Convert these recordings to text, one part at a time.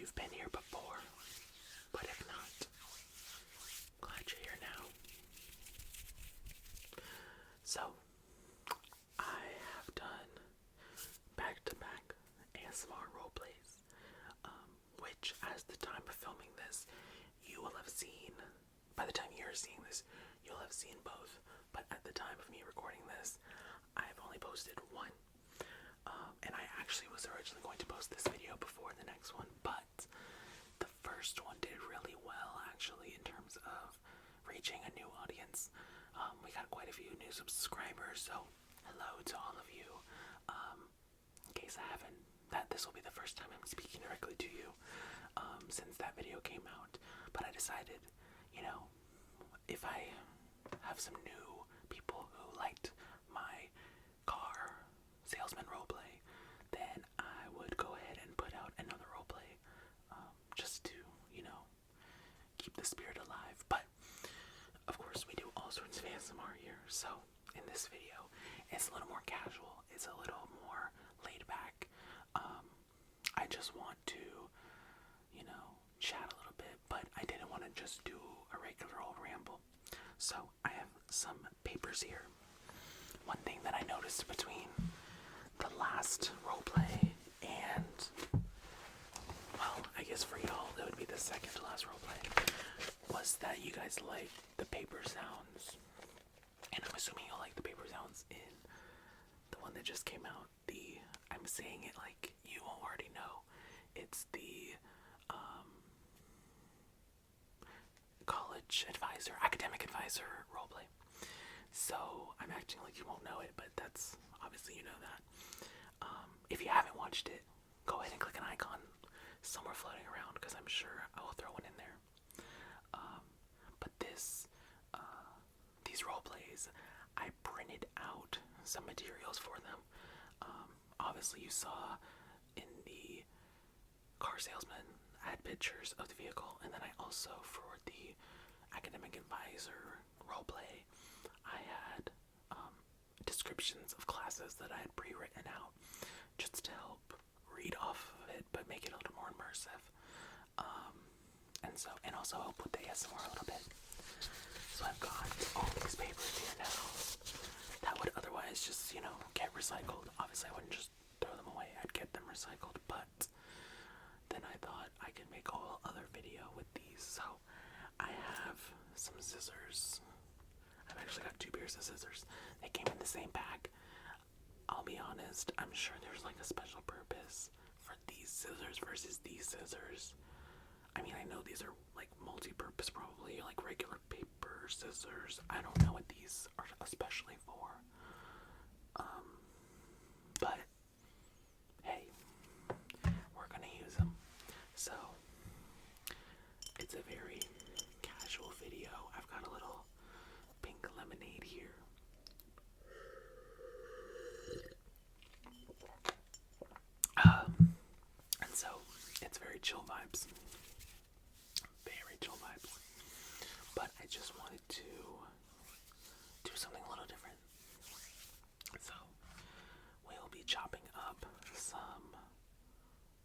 you've been here before, but if not, glad you're here now. So, I have done back-to-back ASMR roleplays, which, as the time of filming this, you will have seen. By the time you're seeing this, you'll have seen both. But at the time of me recording this, I've only posted one. And I actually was originally going to post this video before the next one, but the first one did really well, actually, in terms of reaching a new audience. We got quite a few new subscribers, so hello to all of you. In case I haven't, this will be the first time I'm speaking directly to you since that video came out. But I decided, if I have some new people who liked my car salesman roleplay, then I would go ahead and put out another roleplay, just to, keep the spirit alive. But, of course, we do all sorts of ASMR here, so in this video, it's a little more casual, it's a little more laid back. I just want to, chat a little bit, but I didn't want to just do a regular old ramble. So, I have some papers here. One thing that I noticed between the last roleplay and, well, I guess for y'all it would be the second to last roleplay, was that you guys like the paper sounds, and I'm assuming you'll like the paper sounds in the one that just came out. I'm saying it like you already know. It's the college advisor, academic advisor roleplay. So I'm acting like you won't know it, but that's obviously you know that. If you haven't watched it, go ahead and click an icon somewhere floating around, because I'm sure I will throw one in there. But these role plays, I printed out some materials for them. Obviously you saw in the car salesman, I had pictures of the vehicle, and then I also, for the academic advisor roleplay, I had descriptions of classes that I had pre-written out, just to help read off of it, but make it a little more immersive. And also help with the ASMR a little bit. So I've got all these papers here now that would otherwise just, get recycled. Obviously I wouldn't just throw them away, I'd get them recycled, but then I thought I could make a whole other video with these. So I have some scissors. I've actually got 2 pairs of scissors. They came in the same bag. I'll be honest, I'm sure there's like a special purpose for these scissors versus these scissors. I mean, I know these are like multi-purpose, probably like regular paper scissors. I don't know what these are especially for. But hey, we're gonna use them. So it's a very casual video. I've got a little pink lemonade here. And so it's very chill vibes. Very chill vibes. But I just wanted to do something a little different. So we'll be chopping up some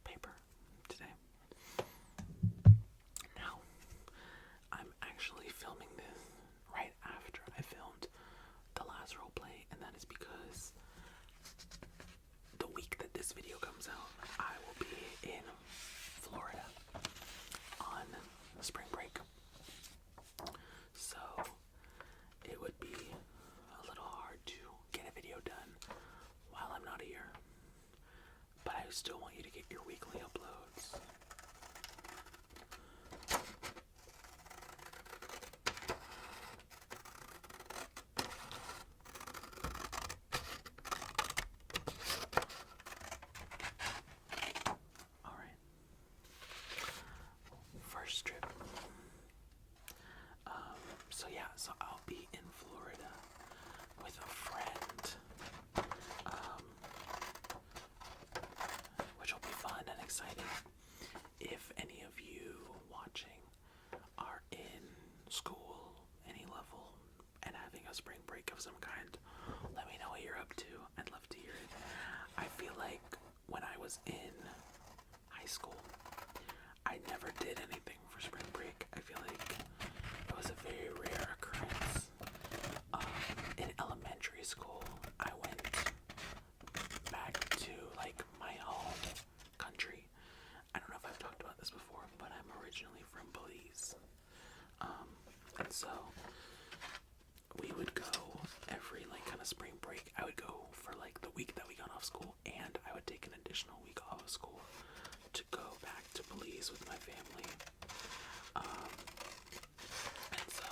paper today. Now, I'm actually filming this right after I filmed the last roleplay, and that is because the week that this video comes out, I will be in Florida on spring break. So it would be a little hard to get a video done while I'm not here. But I still want you to get your weekly uploads. Alright. First trip. So I'll be in Florida with a friend, which will be fun and exciting. If any of you watching are in school, any level, and having a spring break of some kind, let me know what you're up to. I'd love to hear it. I feel like when I was in high school, so we would go every like kind of spring break. I would go for like the week that we got off school, and I would take an additional week off of school to go back to Belize with my family. And so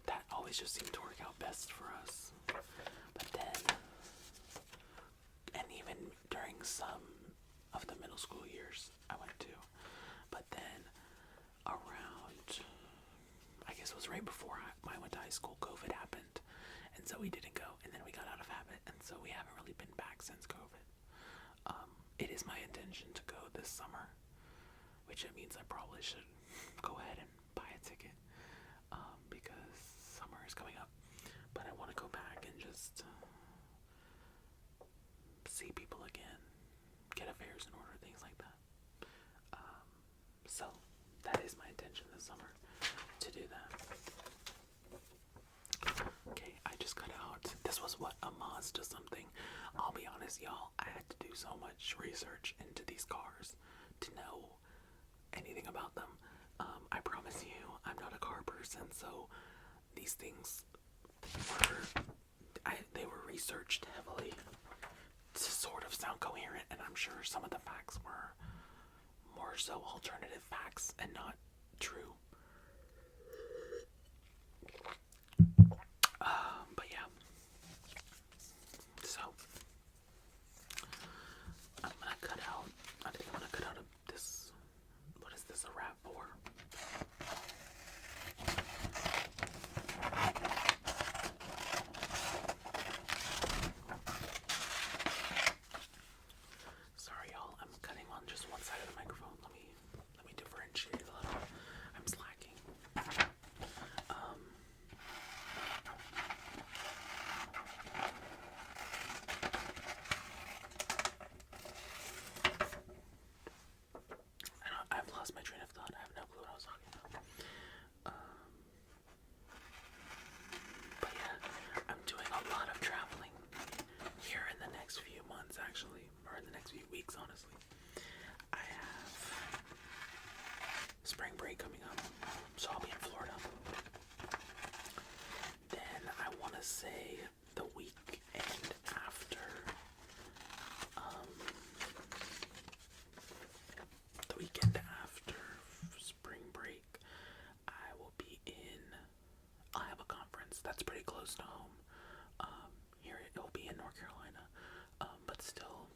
that always just seemed to work out best for us. But then, and even during some of the middle school years I went to, but then around, I guess it was right before I went to high school, COVID happened, and so we didn't go, and then we got out of habit, and so we haven't really been back since COVID. It is my intention to go this summer, which it means I probably should go ahead and buy a ticket, because summer is coming up, but I want to go back and just see people again, get affairs in order, things like that. So that is my intention this summer, to do that. Okay, I just cut out. This was what, a Mazda something. I'll be honest, y'all, I had to do so much research into these cars to know anything about them. I promise you, I'm not a car person, so these things they were researched heavily to sort of sound coherent, and I'm sure some of the facts were more so alternative facts and not true. But yeah, so I'm gonna cut out. I think I'm gonna cut out this. What is this? A RAV4? Sorry, y'all. I'm cutting on just one side of the microphone. Let me differentiate a little. I'm slacking. I've lost my train of thought. I have no clue what I was talking about. But yeah, I'm doing a lot of traveling here in the next few months, actually, or in the next few weeks, honestly. I have spring break coming up, so I'll be in Florida. Then I want to say the weekend after, spring break, I have a conference that's pretty close to home. Here it'll be in North Carolina, but still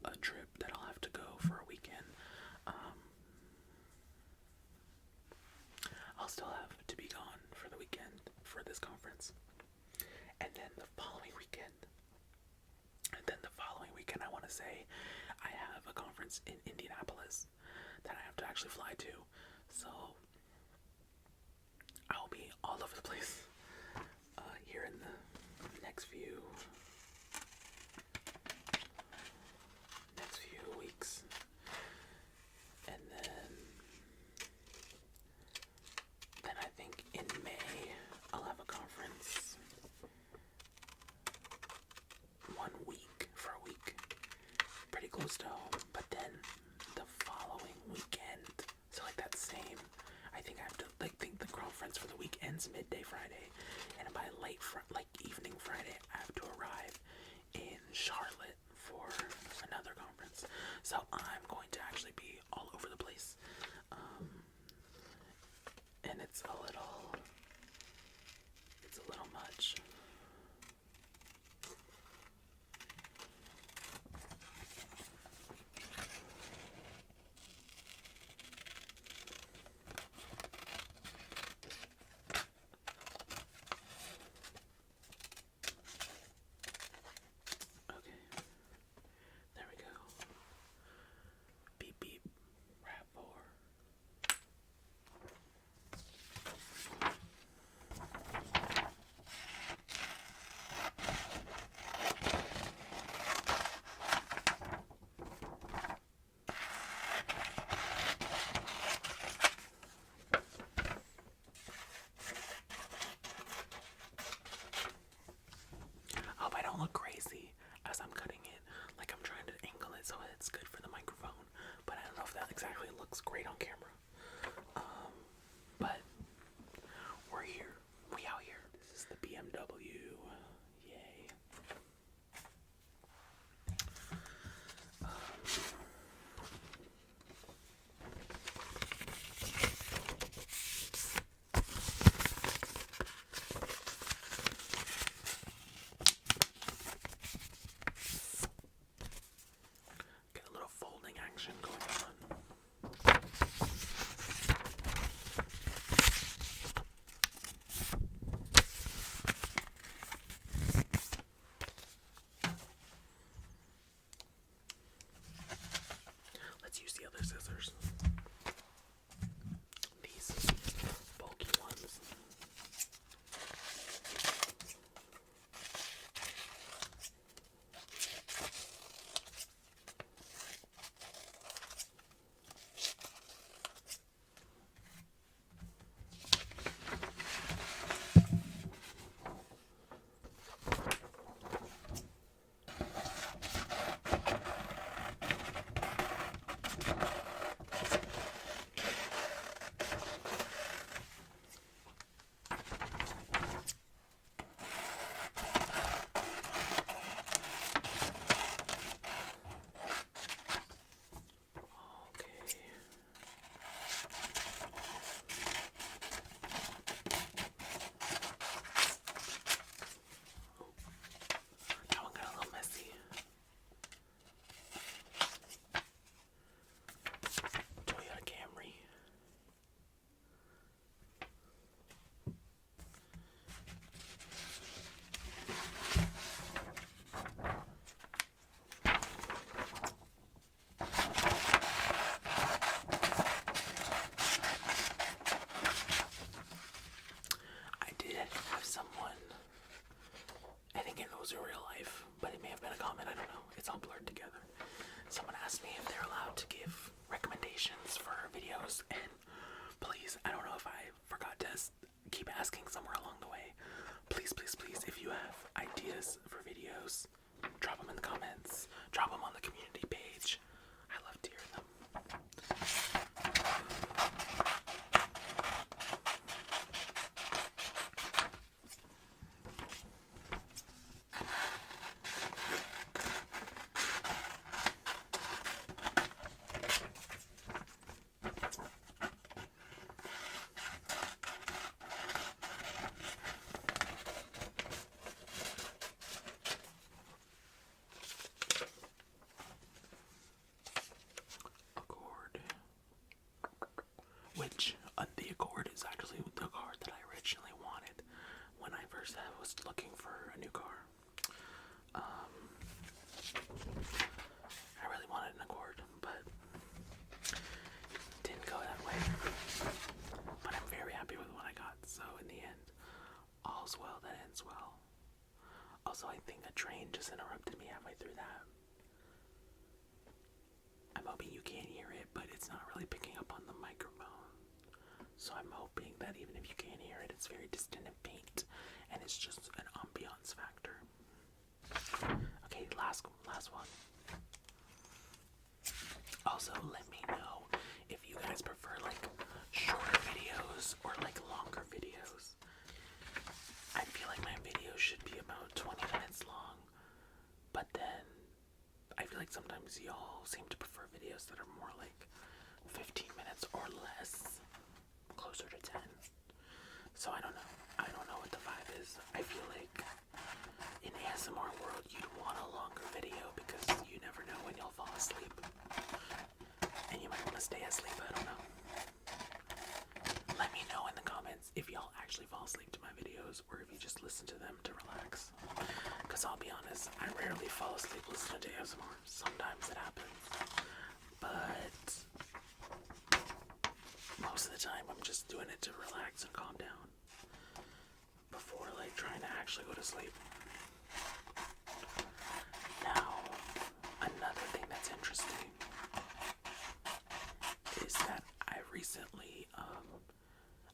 a trip that I'll have to go for a weekend. I'll still have to be gone for the weekend for this conference. And then the following weekend, I want to say I have a conference in Indianapolis that I have to actually fly to. So I'll be all over the place here in the next few weeks. And then I think in May I'll have a conference for a week, pretty close to home. But then the following weekend, so like that same, I think I have to think the conference for the week ends midday Friday, and by evening Friday I have to arrive in Charlotte for another conference. So I'm going to actually be all over the place, and it's a little much. Look crazy as I'm cutting it, like I'm trying to angle it so it's good for the microphone, but I don't know if that exactly looks great on camera. But we're here. first I was looking for a new car. I really wanted an Accord, but didn't go that way. But I'm very happy with what I got, so in the end, all's well that ends well. Also, I think a train just interrupted me halfway through that. I'm hoping you can't hear it, but it's not really picking up on the microphone. So I'm hoping that even if you can't hear it, it's very distant and faint, and it's just an ambiance factor. Okay, last one. Also, let me know if you guys prefer like shorter videos or like longer videos. I feel like my videos should be about 20 minutes long, but then I feel like sometimes y'all seem to prefer videos that are more like 15 minutes or less, closer to 10. So I don't know. I don't know what the vibe is. I feel like in ASMR world you'd want a longer video because you never know when you'll fall asleep. And you might want to stay asleep, I don't know. Let me know in the comments if y'all actually fall asleep to my videos or if you just listen to them to relax. Because I'll be honest, I rarely fall asleep listening to ASMR. Sometimes it happens. But most of the time I'm just doing it to relax and calm down before like trying to actually go to sleep. Now, another thing that's interesting is that I recently,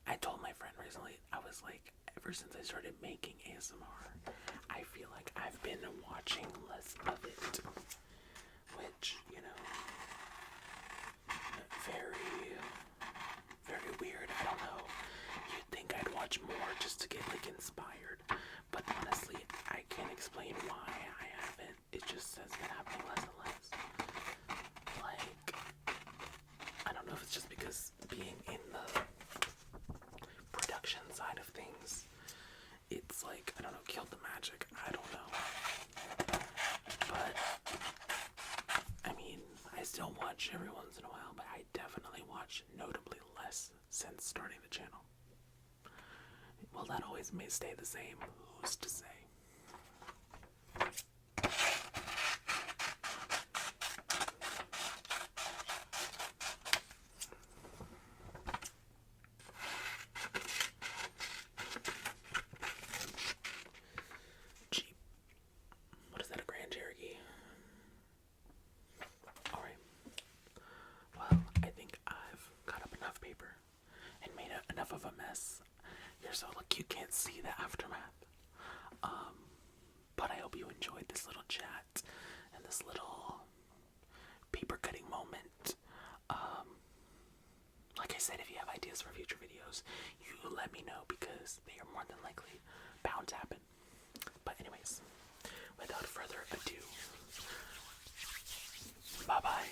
I told my friend recently, I was like, ever since I started making ASMR, I feel like I've been watching less of it, which, you know, very, very weird. I don't know. You'd think I'd watch more just to get like inspired, but honestly, I can't explain why I haven't. It just has been happening less and less. Like, I don't know if it's just because being in the production side of things, it's like, I don't know, killed the magic. I don't know. But, I mean, I still watch every once in a while, but I definitely watch notably less since starting the channel. Well, that always may stay the same. Who's to say? Jeep. What is that, a Grand Cherokee? Alright. Well, I think I've cut up enough paper and made enough of a mess. You're so lucky you can't see the aftermath. But I hope you enjoyed this little chat and this little paper cutting moment. Like I said, if you have ideas for future videos, you let me know because they are more than likely bound to happen. But anyways, without further ado, bye bye.